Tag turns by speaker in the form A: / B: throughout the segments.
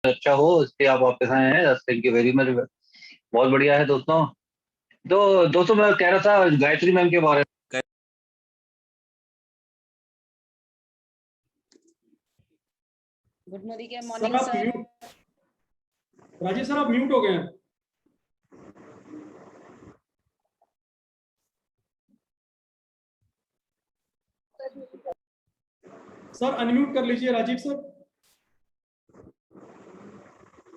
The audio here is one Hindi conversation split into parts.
A: अच्छा हो इसलिए आप वापस आए हैं। Thank you very much. बहुत बढ़िया है दोस्तों। तो दोस्तों मैं कह रहा था गायत्री मैम के बारे में।
B: गुड मॉर्निंग
C: सर आप
B: सर।
C: म्यूट, राजेश सर आप म्यूट हो गए हैं। सर अनम्यूट कर लीजिए राजीव सर।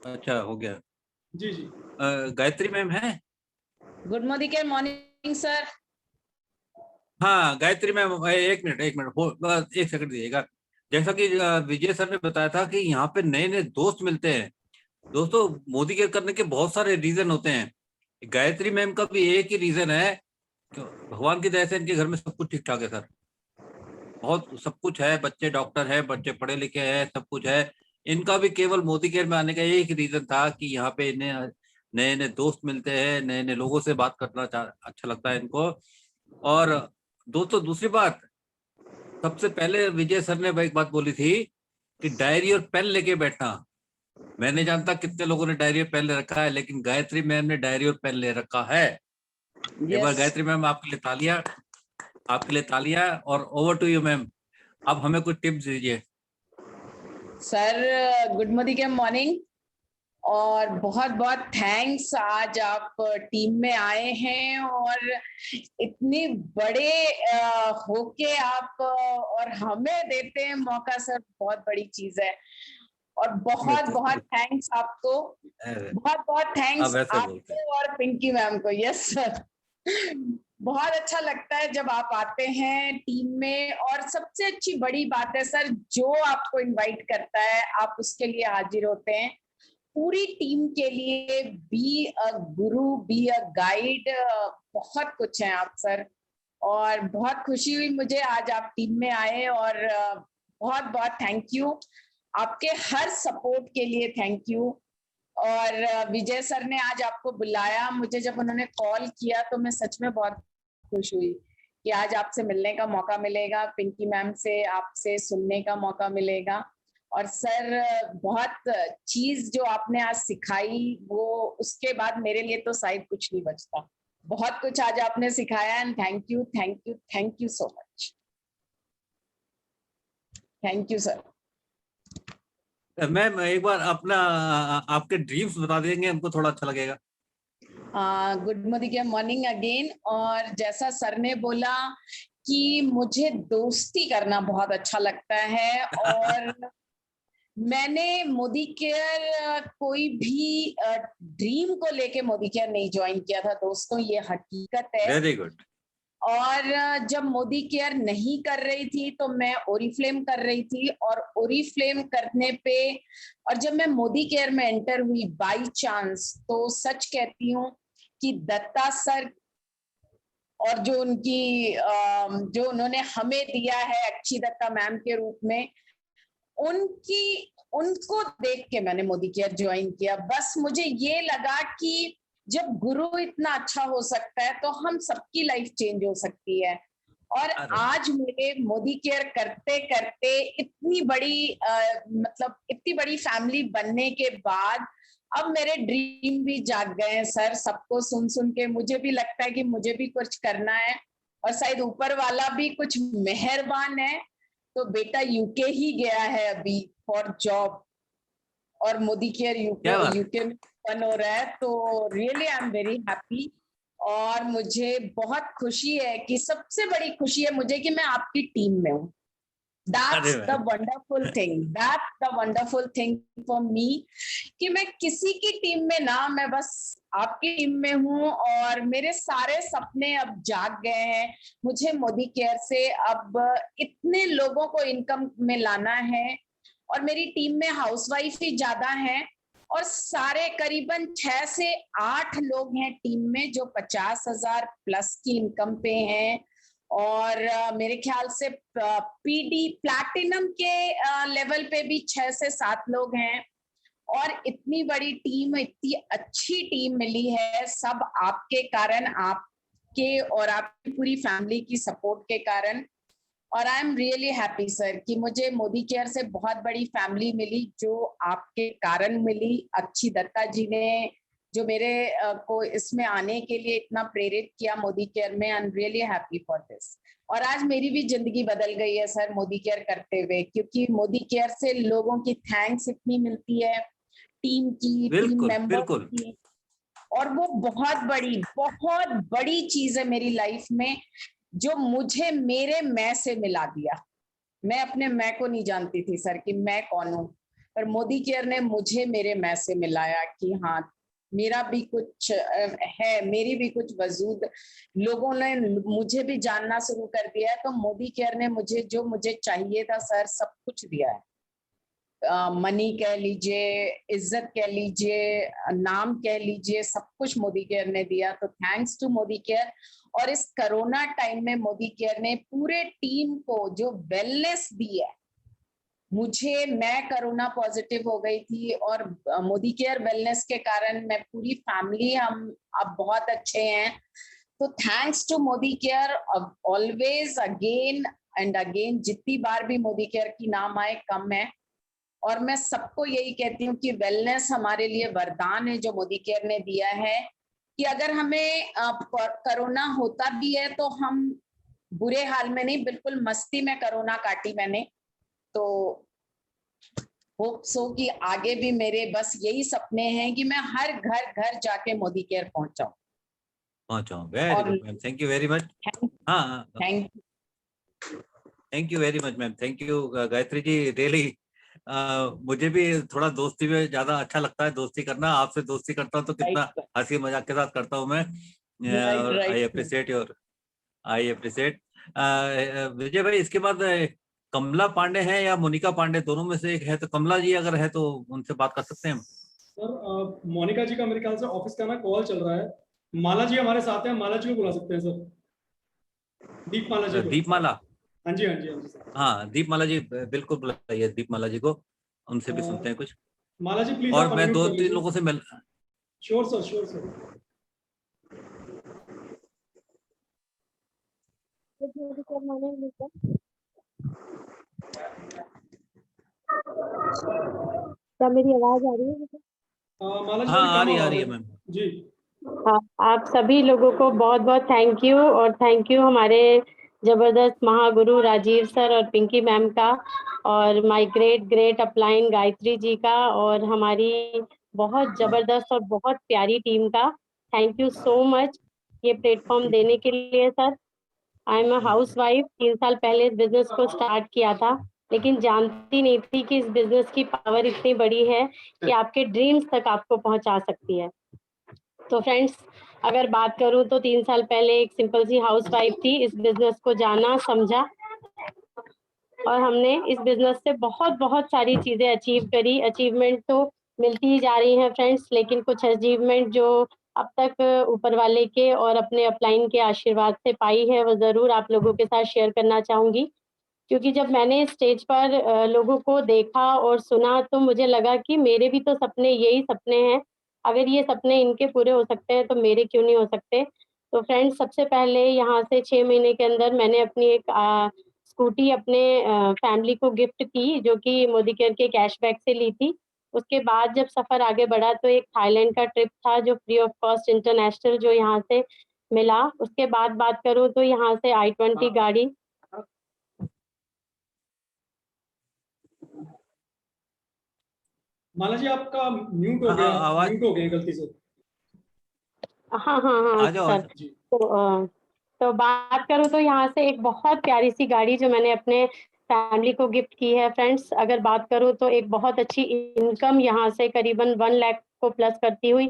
A: अच्छा हो गया।
C: जी जी।
A: गायत्री मैम है?
B: Good morning sir.
A: हाँ गायत्री मैम, एक मिनट हो, बस एक सेकंड दीजिएगा। जैसा कि विजय सर ने बताया था कि यहाँ पे नए नए दोस्त मिलते हैं। दोस्तों मोदी केयर करने के बहुत सारे रीजन होते हैं। गायत्री मैम का भी एक ही रीजन है कि भगवान की दया से इनके घर में सब कुछ ठीक ठाक है सर। बहुत सब कुछ है, बच्चे डॉक्टर है, बच्चे पढ़े लिखे हैं, सब कुछ है। इनका भी केवल मोदी केयर में आने का एक रीजन था कि यहाँ पे इन्हें नए नए दोस्त मिलते हैं, नए नए लोगों से बात करना अच्छा लगता है इनको। और दोस्तों दूसरी बात, सबसे पहले विजय सर ने एक बात बोली थी कि डायरी और पेन लेके बैठना। मैं नहीं जानता कितने लोगों ने डायरी और पेन ले रखा है, लेकिन गायत्री मैम ने डायरी और पेन ले रखा है। एक बार गायत्री मैम आपके लिए तालियां, आपके लिए तालियां। और ओवर टू यू मैम, अब हमें कुछ टिप्स दीजिए।
B: सर गुड मॉर्निंग और बहुत बहुत थैंक्स। आज आप टीम में आए हैं और इतने बड़े होके आप और हमें देते हैं मौका सर, बहुत बड़ी चीज है। और बहुत बहुत थैंक्स आपको, बहुत बहुत थैंक्स आपको और पिंकी मैम को। यस सर, बहुत अच्छा लगता है जब आप आते हैं टीम में। और सबसे अच्छी बड़ी बात है सर, जो आपको इनवाइट करता है आप उसके लिए हाजिर होते हैं। पूरी टीम के लिए be a Guru, be a guide, बहुत कुछ है आप सर। और बहुत खुशी हुई मुझे आज आप टीम में आए और बहुत बहुत थैंक यू। आपके हर सपोर्ट के लिए थैंक यू। और विजय सर ने आज आपको बुलाया, मुझे जब उन्होंने कॉल किया तो मैं सच में बहुत खुश हुई कि आज आपसे मिलने का मौका मिलेगा, पिंकी मैम से आपसे सुनने का मौका मिलेगा। और सर बहुत चीज जो आपने आज सिखाई, वो उसके बाद मेरे लिए तो शायद कुछ नहीं बचता। बहुत कुछ आज आपने सिखाया and thank you thank you thank you so much. Thank you sir.
A: Ma'am एक बार अपना आपके ड्रीम्स बता देंगे, हमको थोड़ा अच्छा लगेगा।
B: Good morning again. और जैसा सर ने बोला कि मुझे दोस्ती करना बहुत अच्छा लगता है और मैंने मोदी केयर कोई भी ड्रीम को लेके मोदी केयर नहीं ज्वाइन किया था दोस्तों, ये हकीकत है।
A: Very good.
B: और जब मोदी केयर नहीं कर रही थी तो मैं ओरिफ्लेम कर रही थी, और ओरिफ्लेम करने पे और जब मैं मोदी केयर में एंटर हुई बाय चांस, तो सच कहती हूँ कि दत्ता सर और जो उनकी जो उन्होंने हमें दिया है अच्छी दत्ता मैम के रूप में, उनको देख के मैंने मोदी केयर ज्वाइन किया। बस मुझे ये लगा कि जब गुरु इतना अच्छा हो सकता है तो हम सबकी लाइफ चेंज हो सकती है। और आज मेरे मोदी केयर करते करते इतनी बड़ी मतलब इतनी बड़ी फैमिली बनने के बाद अब मेरे ड्रीम भी जाग गए हैं सर। सबको सुन सुन के मुझे भी लगता है कि मुझे भी कुछ करना है, और शायद ऊपर वाला भी कुछ मेहरबान है। तो बेटा यूके ही गया है अभी फॉर जॉब, और मोदी केयर यूके में बन हो रहा है। तो really I am very happy. और मुझे बहुत खुशी है कि सबसे बड़ी खुशी है मुझे कि मैं आपकी टीम में हूँ। That's the wonderful thing. That's the wonderful thing for me कि मैं किसी की टीम में ना, मैं बस आपकी टीम में हूँ। और मेरे सारे सपने अब जाग गए हैं। मुझे मोदी केयर से अब इतने लोगों को इनकम में लाना है, और मेरी टीम में हाउसवाइफ ही ज्यादा हैं, और सारे करीबन 6 से 8 लोग हैं टीम में जो 50,000 प्लस की इनकम पे हैं। और मेरे ख्याल से पीडी प्लैटिनम के लेवल पे भी 6 से 7 लोग हैं। और इतनी बड़ी टीम, इतनी अच्छी टीम मिली है, सब आपके कारण, आपके और आपकी पूरी फैमिली की सपोर्ट के कारण। और I am really happy sir कि मुझे मोदी केयर से बहुत बड़ी फैमिली मिली, जो आपके कारण मिली। अच्छी दत्ता जी ने जो मेरे को इसमें आने के लिए इतना प्रेरित किया मोदी केयर में। I am really happy for this. और आज मेरी भी जिंदगी बदल गई है सर मोदी केयर करते हुए, क्योंकि मोदी केयर से लोगों की थैंक्स इतनी मिलती है, टीम की, टीम
A: बिल्कुल
B: मेंबर्स
A: बिल्कुल।
B: की। और वो बहुत बड़ी चीज है मेरी लाइफ में, जो मुझे मेरे मैं से मिला दिया। मैं अपने मैं को नहीं जानती थी सर कि मैं कौन हूँ, पर मोदी केयर ने मुझे मेरे मैं से मिलाया कि हाँ, मेरा भी कुछ है, मेरी भी कुछ वजूद। लोगों ने मुझे भी जानना शुरू कर दिया है। तो मोदी केयर ने मुझे जो मुझे चाहिए था सर, सब कुछ दिया है। मनी कह लीजिए, इज्जत कह लीजिए, नाम कह लीजिए, सब कुछ मोदी केयर ने दिया। तो थैंक्स टू मोदी केयर। और इस कोरोना टाइम में मोदी केयर ने पूरे टीम को जो वेलनेस दी है, मुझे, मैं कोरोना पॉजिटिव हो गई थी, और मोदी केयर वेलनेस के कारण मैं, पूरी फैमिली, हम अब बहुत अच्छे हैं। तो thanks to Modi care always, again and again. जितनी बार भी मोदी केयर की नाम आए कम है। और मैं सबको यही कहती हूँ कि वेलनेस हमारे लिए वरदान है जो मोदी केयर ने दिया है, कि अगर हमें कोरोना होता भी है तो हम बुरे हाल में नहीं, बिल्कुल मस्ती में कोरोना काटी मैंने। तो होप सो कि आगे भी मेरे बस यही सपने हैं कि मैं हर घर घर जाके मोदी केयर पहुंचाऊं।
A: पहुंचाओ, वेरी
B: और
A: good ma'am, thank you very much. हाँ,
B: thank
A: thank you very much ma'am, thank you Gayatri ji, really. मुझे भी थोड़ा दोस्ती में ज्यादा अच्छा लगता है, दोस्ती करना। आपसे दोस्ती करता हूँ तो कितना
B: राइट
A: हंसी मजाक के साथ करता हूँ मैं।
B: राइट
A: और I
B: right.
A: Appreciate your, I appreciate. Vijay भाई, इसके बाद कमला पांडे हैं या मोनिका पांडे, दोनों में से एक है। तो कमला जी अगर है तो उनसे बात कर सकते हैं हम।
C: सर मोनिका जी का मेरे ख्याल से ऑफिस का ना कॉल चल रहा है। माला जी हमारे साथ हैं, माला जी को बुला सकते हैं सर, दीपमाला जी को।
A: दीपमाला।
C: हाँ जी हाँ जी हाँ जी सर।
A: हाँ, दीपमाला जी बिल्कुल बुलाइए दीपमाला जी को, उनसे भी सुनते हैं कुछ।
C: माला जी प्लीज
A: और
C: आप
A: मैं
C: अनम्यूट
A: दो
C: कर
A: तीन
C: लीजिए।
A: लोगों से मिल।
C: Sure sir, sure sir.
D: क्या मेरी आवाज आ रही है मुझे?
C: माला जी
A: हाँ,
C: थोड़ी कम
A: आ
C: आवाज
A: रही
C: है
A: है मैम।
C: जी।
D: हाँ, आप सभी लोगों को बहुत बहुत थैंक यू, और थैंक यू हमारे जबरदस्त महागुरु राजीव सर और पिंकी मैम का, और my great great upline Gayatri ji का, और हमारी बहुत जबरदस्त और बहुत प्यारी टीम का। थैंक यू सो मच ये प्लेटफॉर्म देने के लिए sir. I am a house wife, 3 साल पहले इस बिजनेस को स्टार्ट किया था, लेकिन जानती नहीं थी कि इस बिजनेस की पावर इतनी बड़ी है कि आपके ड्रीम्स तक आपको पहुंचा सकती है। तो फ्रेंड्स, अगर बात करूं तो 3 साल पहले एक सिंपल सी हाउस वाइफ थी, इस बिजनेस को जाना समझा, और हमने इस बिजनेस से बहुत बहुत सारी चीजें अचीव करी। अचीवमेंट तो मिलती ही जा रही हैं फ्रेंड्स, लेकिन कुछ अचीवमेंट जो अब तक ऊपर वाले के और अपने अपलाइन के आशीर्वाद से पाई है, वो जरूर आप लोगों के साथ शेयर करना चाहूंगी। क्योंकि जब मैंने स्टेज पर लोगों को देखा और सुना, तो मुझे लगा कि मेरे भी तो सपने यही सपने हैं। अगर ये सपने इनके पूरे हो सकते हैं तो मेरे क्यों नहीं हो सकते। तो फ्रेंड्स, सबसे पहले यहाँ से 6 महीने के अंदर मैंने अपनी एक स्कूटी अपने फैमिली को गिफ्ट की, जो कि मोदी केयर के कैशबैक से ली थी। उसके बाद जब सफ़र आगे बढ़ा तो एक थाईलैंड का ट्रिप था, जो फ्री ऑफ कॉस्ट इंटरनेशनल, जो यहाँ से मिला। उसके बाद बात करूँ तो यहाँ से i20 गाड़ी।
C: माला जी आपका म्यूट हो
A: हाँ हाँ,
C: गया,
A: आवाज।
C: म्यूट हो गए गलती से।
D: हाँ हाँ हाँ
A: आ जाओ, आ
D: सर।
A: जाओ।
C: जी।
D: तो बात करूँ तो यहाँ से एक बहुत प्यारी सी गाड़ी जो मैंने अपने फैमिली को गिफ्ट की है फ्रेंड्स। अगर बात करूँ तो एक बहुत अच्छी इनकम यहाँ से करीबन 1 लाख को प्लस करती हुई,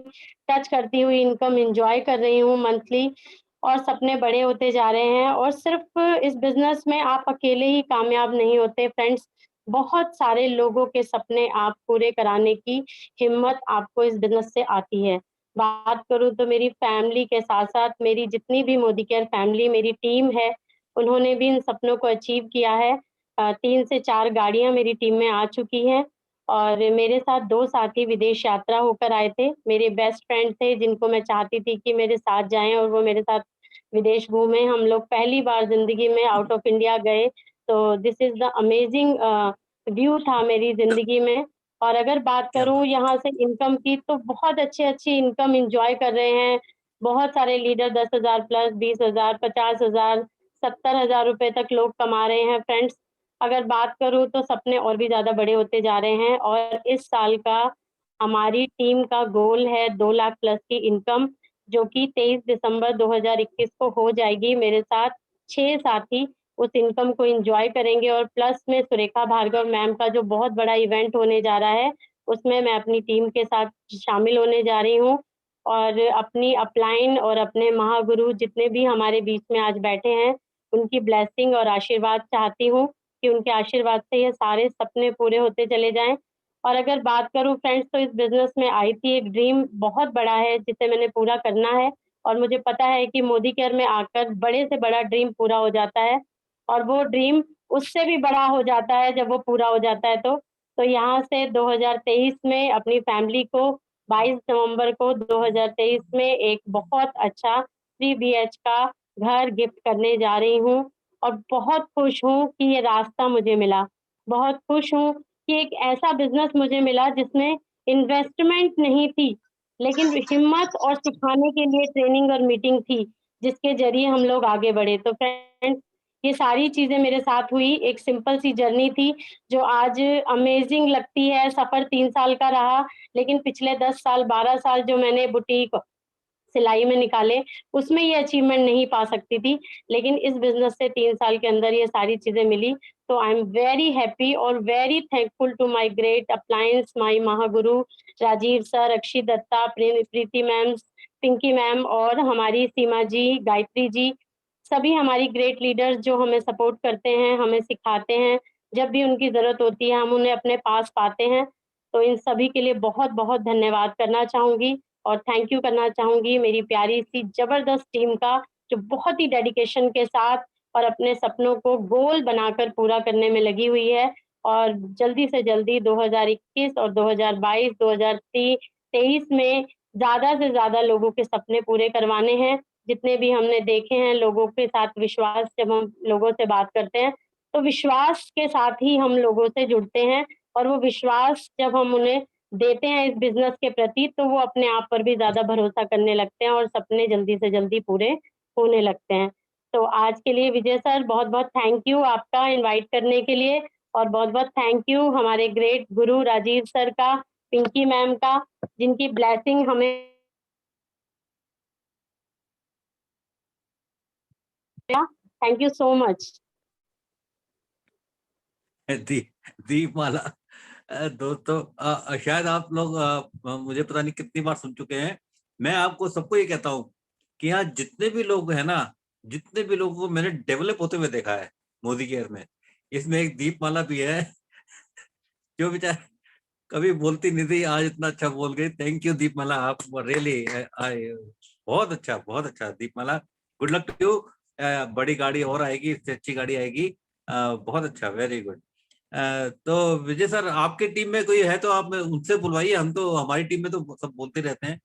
D: टच करती हुई इनकम एंजॉय कर रही हूँ मंथली, और सपने बड़े होते जा रहे हैं। और सिर्फ इस बिजनेस में आप अकेले ही कामयाब नहीं होते फ्रेंड्स, बहुत सारे लोगों के सपने आप पूरे कराने की हिम्मत आपको इस बिजनेस से आती है। बात करूँ तो मेरी फैमिली के साथ-साथ मेरी जितनी भी मोदी केयर फैमिली मेरी टीम है, उन्होंने भी इन सपनों को अचीव किया है। 3 से 4 गाड़ियाँ मेरी टीम में आ चुकी हैं, और मेरे साथ 2 साथी विदेश यात्रा होकर आए थे। मेरे बेस्ट फ्रेंड थे, जिनको मैं चाहती थी कि मेरे साथ जाएँ और वो मेरे साथ विदेश घूमें। हम लोग पहली बार ज़िंदगी में आउट ऑफ इंडिया गए, तो this is the amazing view था मेरी जिंदगी में। और अगर बात
A: क्या
D: करूं
A: बात।
D: यहाँ से इनकम की, तो बहुत अच्छी इनकम एंजॉय कर रहे हैं। बहुत सारे लीडर 10,000 प्लस, 20,000, 50,000, 70,000 रुपए तक लोग कमा रहे हैं फ्रेंड्स। अगर बात करूं तो सपने और भी ज्यादा बड़े होते जा रहे हैं, और इस साल का हमारी टीम का गोल है 2 लाख प्लस की इनकम, जो कि 23 दिसंबर 2021 को हो जाएगी। मेरे साथ 6 साथी उस इनकम को एंजॉय करेंगे, और प्लस में सुरेखा भार्गव मैम का जो बहुत बड़ा इवेंट होने जा रहा है, उसमें मैं अपनी टीम के साथ शामिल होने जा रही हूँ। और अपनी अपलाइन और अपने महागुरु जितने भी हमारे बीच में आज बैठे हैं, उनकी ब्लेसिंग और आशीर्वाद चाहती हूँ कि उनके आशीर्वाद से ये सारे सपने पूरे होते चले जाएं। और अगर बात करूँ फ्रेंड्स, तो इस बिजनेस में आई थी, एक ड्रीम बहुत बड़ा है जिसे मैंने पूरा करना है, और मुझे पता है कि मोदी केयर में आकर बड़े से बड़ा ड्रीम पूरा हो जाता है, और वो ड्रीम उससे भी बड़ा हो जाता है जब वो पूरा हो जाता है। तो यहाँ से 2023 में अपनी फैमिली को 22 नवंबर को 2023 में एक बहुत अच्छा 3 BH का घर गिफ्ट करने जा रही हूँ, और बहुत खुश हूँ कि ये रास्ता मुझे मिला। बहुत खुश हूँ कि एक ऐसा बिजनेस मुझे मिला जिसमें इन्वेस्टमेंट नहीं थी, लेकिन हिम्मत और सिखाने के लिए ट्रेनिंग और मीटिंग थी, जिसके ज़रिए हम लोग आगे बढ़े। तो फ्रेंड्स, ये सारी चीज़ें मेरे साथ हुई, एक सिंपल सी जर्नी थी, जो आज अमेज़िंग लगती है। सफ़र 3 साल का रहा, लेकिन पिछले 10 साल, 12 साल जो मैंने बुटीक सिलाई में निकाले, उसमें ये अचीवमेंट नहीं पा सकती थी, लेकिन इस बिज़नेस से 3 साल के अंदर ये सारी चीज़ें मिली। तो आई एम वेरी हैप्पी और very thankful to my great uplines, my महागुरु Rajeev sir, Akshi Datta, Preeti ma'am, Pinky ma'am, और हमारी सीमा जी, गायत्री जी, सभी हमारी ग्रेट लीडर्स जो हमें सपोर्ट करते हैं, हमें सिखाते हैं। जब भी उनकी ज़रूरत होती है, हम उन्हें अपने पास पाते हैं। तो इन सभी के लिए बहुत-बहुत धन्यवाद करना चाहूँगी, और थैंक यू करना चाहूँगी मेरी प्यारी सी ज़बरदस्त टीम का, जो बहुत ही डेडिकेशन के साथ और अपने सपनों को गोल बनाकर पूरा करने में लगी हुई है। और जल्दी से जल्दी 2021 और 2022, 2023 में ज़्यादा से ज़्यादा लोगों के सपने पूरे करवाने हैं। जितने भी हमने देखे हैं लोगों के साथ विश्वास, जब हम लोगों से बात करते हैं, तो विश्वास के साथ ही हम लोगों से जुड़ते हैं, और वो विश्वास जब हम उन्हें देते हैं इस बिज़नेस के प्रति, तो वो अपने आप पर भी ज़्यादा भरोसा करने लगते हैं, और सपने जल्दी से जल्दी पूरे होने लगते हैं। तो आज के लिए विजय सर, बहुत-बहुत थैंक यू आपका इनवाइट करने के लिए, और बहुत-बहुत थैंक यू हमारे ग्रेट गुरु राजीव सर का, पिंकी मैम का, जिनकी ब्लेसिंग हमें थैंक यू सो मच।
A: दीपमाला, दोस्तों, शायद आप लोग मुझे पता नहीं कितनी बार सुन चुके हैं। मैं आपको सबको ये कहता हूँ कि यहाँ जितने भी लोग हैं ना, जितने भी लोगों को मैंने डेवलप होते हुए देखा है मोदी केयर में, इसमें एक दीपमाला भी है जो बेचारा कभी बोलती नहीं थी, आज इतना अच्छा बोल गई। थैंक यू दीपमाला, आप रियली बहुत अच्छा Deepmala. Good luck to you. बड़ी गाड़ी और आएगी, इससे अच्छी गाड़ी आएगी। बहुत अच्छा, वेरी गुड। तो विजय सर, आपके टीम में कोई है तो आप उनसे बुलवाइए, हम तो हमारी टीम में तो सब बोलते रहते हैं।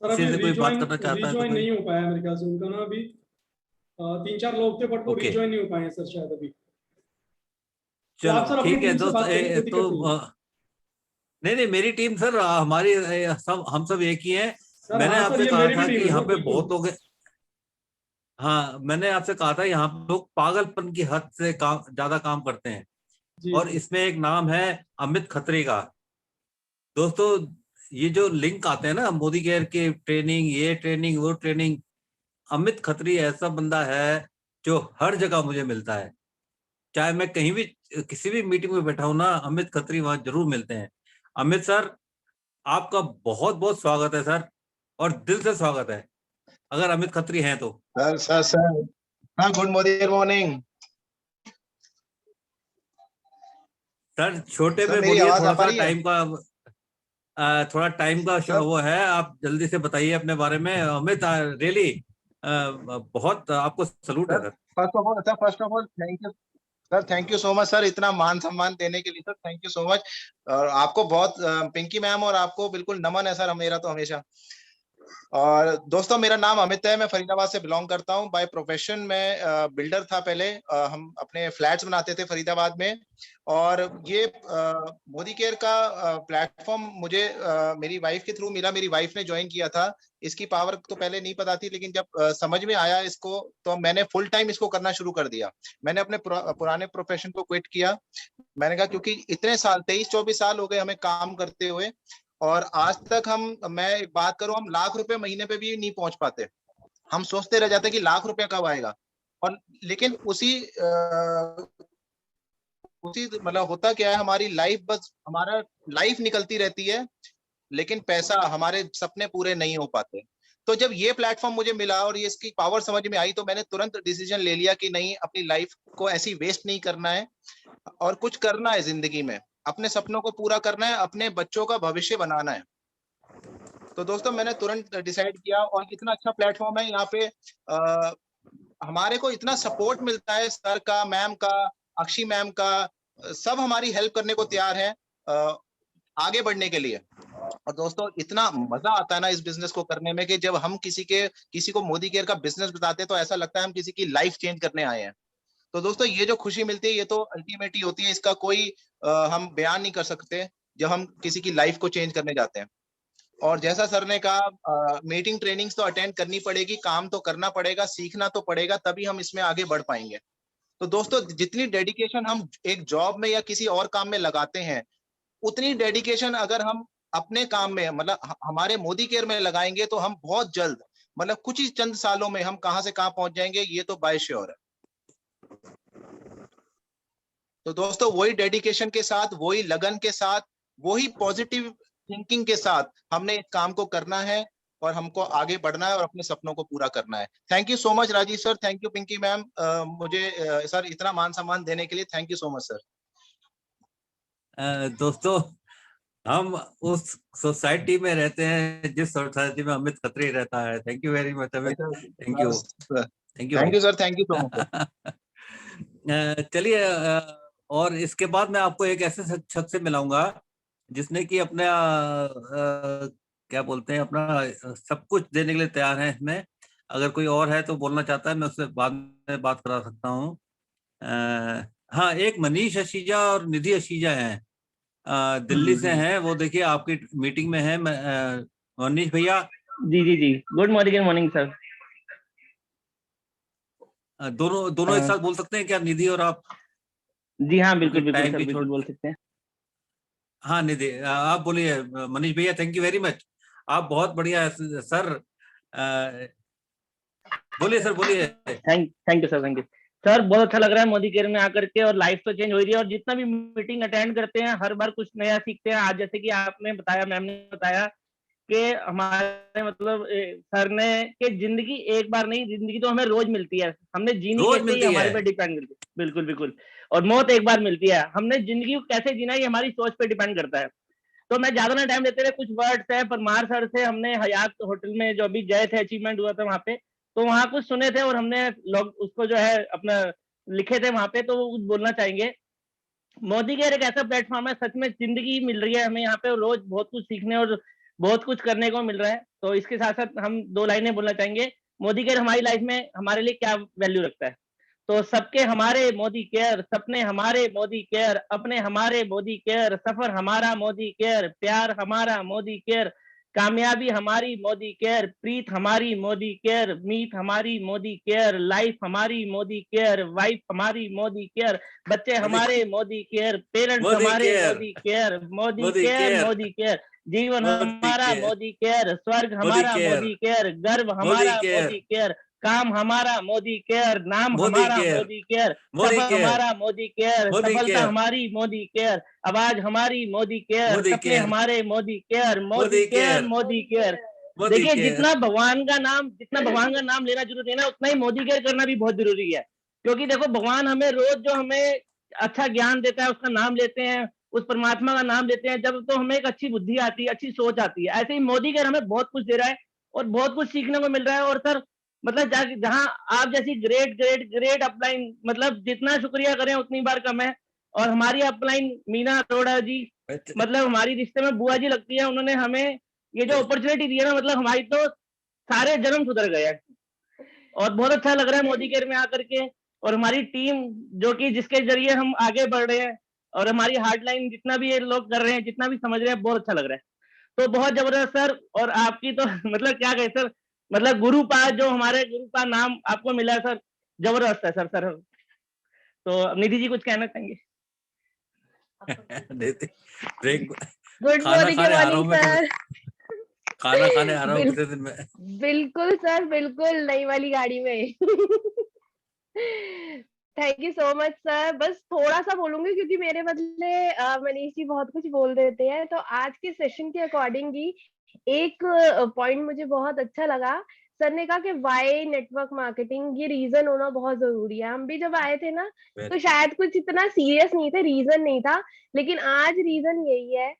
C: सर
A: किसी
C: अभी
A: से कोई बात
C: रिज्वाइन
A: करना चाहता है तो
C: रिज्वाइन
A: कोई।
C: नहीं हो पाया मेरे ख्याल से, उनका ना अभी 3-4 लोग थे, बट वो
A: ओके,
C: रिज्वाइन नहीं हो पाए हैं सर शायद अभी। तो
A: चलो
C: आप सर अपनी
A: ठीक है
C: टीम से
A: दोस्त।
C: बात करिए, कोई
A: तो
C: दिक्कत नहीं है।
A: नहीं नहीं, मेरी टीम सर, हमारी हम सब एक ही हैं।
C: सर
A: मैंने
C: हाँ सर,
A: आपसे
C: ये
A: कहा
C: मेरी भी
A: था
C: टीम
A: कि
C: है
A: यहाँ
C: सर,
A: पे
C: बिल्कुल।
A: बहुत लोग हैं। हाँ, मैंने आपसे कहा था यहाँ पे लोग पागलपन की हद से ज्यादा काम करते हैं,
C: जी
A: और
C: जी।
A: इसमें एक नाम है अमित खत्री का। दोस्तों, ये जो लिंक आते हैं ना मोदी केयर के, ट्रेनिंग, ये ट्रेनिंग, वो ट्रेनिंग, अमित खत्री ऐसा बंदा है जो हर जगह मुझे मिलता है। चाहे मैं कहीं भी किसी भी मीटिंग में बैठा हूं ना, अमित खत्री वहां जरूर मिलते हैं। अमित सर, आपका बहुत बहुत स्वागत है सर, और दिल से स्वागत है, अगर अमित खत्री हैं तो।
E: सर हाँ, गुड मॉर्निंग
A: सर छोटे
E: सर।
A: में
E: मेरी
A: बोलिए,
E: आवाज आ
A: थोड़ा
E: पा
A: सा
E: रही है?
A: टाइम का
E: सर
A: वो है, आप जल्दी से बताइए अपने बारे में। अमित, रियली बहुत आपको सलूट है
E: sir
A: sir.
E: First of all thank you sir, thank you so much sir, इतना मान सम्मान देने के लिए sir, thank you so much. और आपको बहुत पिंकी मैम और आपको बिल्कुल नमन है सर मेरा तो हमेशा। और दोस्तों मेरा नाम अमित है, मैं फरीदाबाद से बिलोंग करता हूं। बाय प्रोफेशन मैं बिल्डर था पहले। हम अपने फ्लैट्स बनाते थे फरीदाबाद में। और ये मोदी केयर का प्लेटफॉर्म मुझे मेरी वाइफ के थ्रू मिला। मेरी वाइफ ने ज्वाइन किया था। इसकी पावर तो पहले नहीं पता थी, लेकिन जब समझ में आया इसको, तो मैंने फुल टाइम इसको करना शुरू कर दिया। मैंने अपने पुराने प्रोफेशन को क्विट किया। मैंने कहा क्योंकि इतने साल 23-24 साल हो गए हमें काम करते हुए, और आज तक मैं एक बात करूं, हम लाख रुपए महीने पे भी नहीं पहुंच पाते। हम सोचते रह जाते कि लाख रुपया कब आएगा। और लेकिन उसी मतलब होता क्या है, हमारी लाइफ बस हमारा लाइफ निकलती रहती है, लेकिन पैसा, हमारे सपने पूरे नहीं हो पाते। तो जब ये प्लेटफॉर्म मुझे मिला और ये इसकी पावर समझ में आई, तो मैंने तुरंत डिसीजन ले लिया कि नहीं, अपनी लाइफ को ऐसी वेस्ट नहीं करना है और कुछ करना है जिंदगी में। अपने सपनों को पूरा करना है, अपने बच्चों का भविष्य बनाना है। तो दोस्तों मैंने तुरंत डिसाइड किया, और इतना अच्छा प्लेटफॉर्म है यहाँ पे। हमारे को इतना सपोर्ट मिलता है, सर का, मैम का, अक्षी मैम का, सब हमारी हेल्प करने को तैयार है आगे बढ़ने के लिए। और दोस्तों इतना मजा आता है ना इस बिजनेस को करने में, कि जब हम किसी को मोदी केयर का बिजनेस बताते हैं तो ऐसा लगता है हम किसी की लाइफ चेंज करने आए हैं। तो दोस्तों ये जो खुशी मिलती है, ये तो अल्टीमेट ही होती है। इसका कोई हम बयान नहीं कर सकते जब हम किसी की लाइफ को चेंज करने जाते हैं। और जैसा सर ने कहा, मीटिंग ट्रेनिंग्स तो अटेंड करनी पड़ेगी, काम तो करना पड़ेगा, सीखना तो पड़ेगा, तभी हम इसमें आगे बढ़ पाएंगे। तो दोस्तों जितनी डेडिकेशन हम एक जॉब में या किसी और काम में लगाते हैं, उतनी डेडिकेशन अगर हम अपने काम में, मतलब हमारे मोदी केयर में लगाएंगे, तो हम बहुत जल्द, मतलब कुछ ही चंद सालों में हम कहां से कहां पहुंच जाएंगे, ये तो बाय श्योर है। तो दोस्तों वही डेडिकेशन के साथ, वही लगन के साथ, वही पॉजिटिव थिंकिंग के साथ हमने इस काम को करना है, और हमको आगे बढ़ना है और अपने सपनों को पूरा करना है। Thank you so much Rajiv sir, thank you Pinky ma'am, मुझे सर इतना मान सम्मान देने के लिए thank you so much sir.
A: दोस्तों हम उस सोसाइटी में रहते हैं जिस सोसाइटी में अमित खत्री रहता है। Thank you very much Amit, thank you, thank you,
E: thank you sir, thank you so much.
A: चलिए, और इसके बाद मैं आपको एक ऐसे शख्स से मिलाऊंगा जिसने कि अपना क्या बोलते हैं, अपना सब कुछ देने के लिए तैयार है इसमें। अगर कोई और है तो बोलना चाहता है, मैं उससे बाद में बात करा सकता हूँ। हाँ, एक मनीष अशीजा और निधि अशीजा हैं, दिल्ली से हैं वो। देखिए आपकी मीटिंग में है। मनीष भैया,
F: जी जी जी, गुड मॉर्निंग सर।
A: दोनों एक साथ बोल सकते हैं क्या, निधि और आप?
F: जी हाँ, बिल्कुल बिल्कुल
A: टाइम
F: सर,
A: भी
F: बिल्कुल बोल सकते हैं।
A: हाँ निधि, आप बोलिए। मनीष भैया, थैंक यू वेरी मच, आप बहुत बढ़िया है सर। बोलिए सर, बोलिए।
F: Thank you sir, thank you sir. बहुत अच्छा लग रहा है मोदी केयर में आकर के, और लाइफ तो चेंज हो रही है। और जितना भी मीटिंग अटेंड करते हैं, हर बार कुछ नया सीखते हैं। आज जैसे कि आपने बताया, मैम ने बताया कि हमारे मतलब सर ने कि जिंदगी एक बार नहीं, जिंदगी तो हमें रोज मिलती है। हमने जीनी
A: रोज
F: कैसे, ये
A: मिलती
F: हमारे
A: है।
F: पे डिपेंड करती है। बिल्कुल बिल्कुल। और मौत एक बार मिलती है। हमने जिंदगी को कैसे जीना, ये हमारी सोच पे डिपेंड करता है। तो मैं ज्यादा ना टाइम लेते हुए कुछ वर्ड्स है, परमार सर से हमने हयात होटल में जो अभी गए थे, अचीवमेंट हुआ था वहां पे, तो वहां कुछ सुने थे और हमने लोग उसको जो है अपना लिखे थे वहां पे, तो वो कुछ बोलना चाहेंगे। मोदी केयर एक ऐसा प्लेटफॉर्म है, सच में जिंदगी मिल रही है हमें यहाँ पे, रोज बहुत कुछ सीखने और बहुत कुछ करने को मिल रहा है। तो इसके साथ साथ हम 2 लाइनें बोलना चाहेंगे। मोदी केयर हमारी लाइफ में हमारे लिए क्या वैल्यू रखता है। तो सबके हमारे मोदी केयर, सपने हमारे मोदी केयर, अपने हमारे मोदी केयर, सफर हमारा मोदी केयर, प्यार हमारा मोदी केयर, कामयाबी हमारी मोदी केयर, प्रीत हमारी मोदी केयर, मीत हमारी मोदी केयर, लाइफ हमारी मोदी केयर, वाइफ हमारी मोदी केयर, बच्चे हमारे मोदी केयर, पेरेंट्स
A: मोदी
F: हमारे
A: care,
F: Modi care, Modi
A: Modi
F: care,
A: care,
F: Modi care, जीवन
A: मोदी
F: हमारा
A: केयर,
F: मोदी केयर, स्वर्ग
A: मोदी
F: हमारा
A: केयर,
F: मोदी केयर, गर्व
A: मोदी
F: हमारा
A: केयर,
F: मोदी केयर, काम हमारा मोदी केयर, नाम
A: मोदी
F: हमारा
A: केयर,
F: मोदी केयर,
A: मोदी
F: सफर
A: केयर,
F: हमारा मोदी केयर,
A: मोदी
F: सफलता
A: केयर,
F: हमारी मोदी केयर, आवाज हमारी मोदी केयर,
A: मोदी
F: सपने
A: केयर,
F: हमारे Modi care, Modi
A: Modi
F: care,
A: care,
F: Modi care.
A: Modi
F: देखिए,
A: केयर।
F: जितना भगवान का नाम लेना जरूरी है ना, उतना ही मोदी केयर करना भी बहुत जरूरी है। क्योंकि देखो, भगवान हमें रोज जो हमें अच्छा ज्ञान देता है, उसका नाम लेते हैं, उस परमात्मा का नाम लेते हैं जब, तो हमें एक अच्छी बुद्धि आती है, अच्छी सोच आती है। ऐसे ही मोदी केयर हमें बहुत कुछ दे रहा है और बहुत कुछ सीखने को मिल रहा है। और सर, मतलब जहां आप जैसी ग्रेट ग्रेट ग्रेट अपलाइन, मतलब जितना शुक्रिया करें उतनी बार कम है। और हमारी अपलाइन मीना अरोड़ा जी, मतलब हमारी रिश्ते में बुआ जी लगती है। उन्होंने हमें ये जो अपॉर्चुनिटी दी है ना, मतलब हमारी तो सारे जन्म सुधर गए हैं। और बहुत अच्छा लग रहा है मोदी केयर में आकर के, और हमारी टीम जो कि जिसके जरिए हम आगे बढ़ रहे हैं, और हमारी हार्डलाइन जितना भी ये लोग कर रहे हैं, जितना भी समझ रहे हैं, बहुत अच्छा लग रहा है। तो बहुत जबरदस्त सर। और आपकी तो मतलब क्या कहे सर, मतलब गुरुपा, जो हमारे गुरुपा नाम आपको मिला है सर, जबरदस्त है सर। तो निधि जी कुछ कहना चाहेंगे?
A: देते ब्रेक,
G: गुड
A: खाना
G: मॉर्निंग
A: खाने आ रहा हूँ
G: मॉर्निंग
A: मैं
G: सर।
A: खाना खाने आ रहा हूँ कितने दिन में।
G: बिल्कुल सर, बिल्कुल नई वाली गाड़ी में। Thank you so much sir. बस थोड़ा सा बोलूंगी क्योंकि मेरे बदले मनीष जी बहुत कुछ बोल देते हैं। तो आज के सेशन के अकॉर्डिंग ही एक पॉइंट मुझे बहुत अच्छा लगा। सर ने कहा कि वाई नेटवर्क मार्केटिंग, ये रीजन होना बहुत जरूरी है। हम भी जब आए थे ना तो शायद कुछ इतना सीरियस नहीं थे, रीजन नहीं था, लेकिन आज रीजन यही है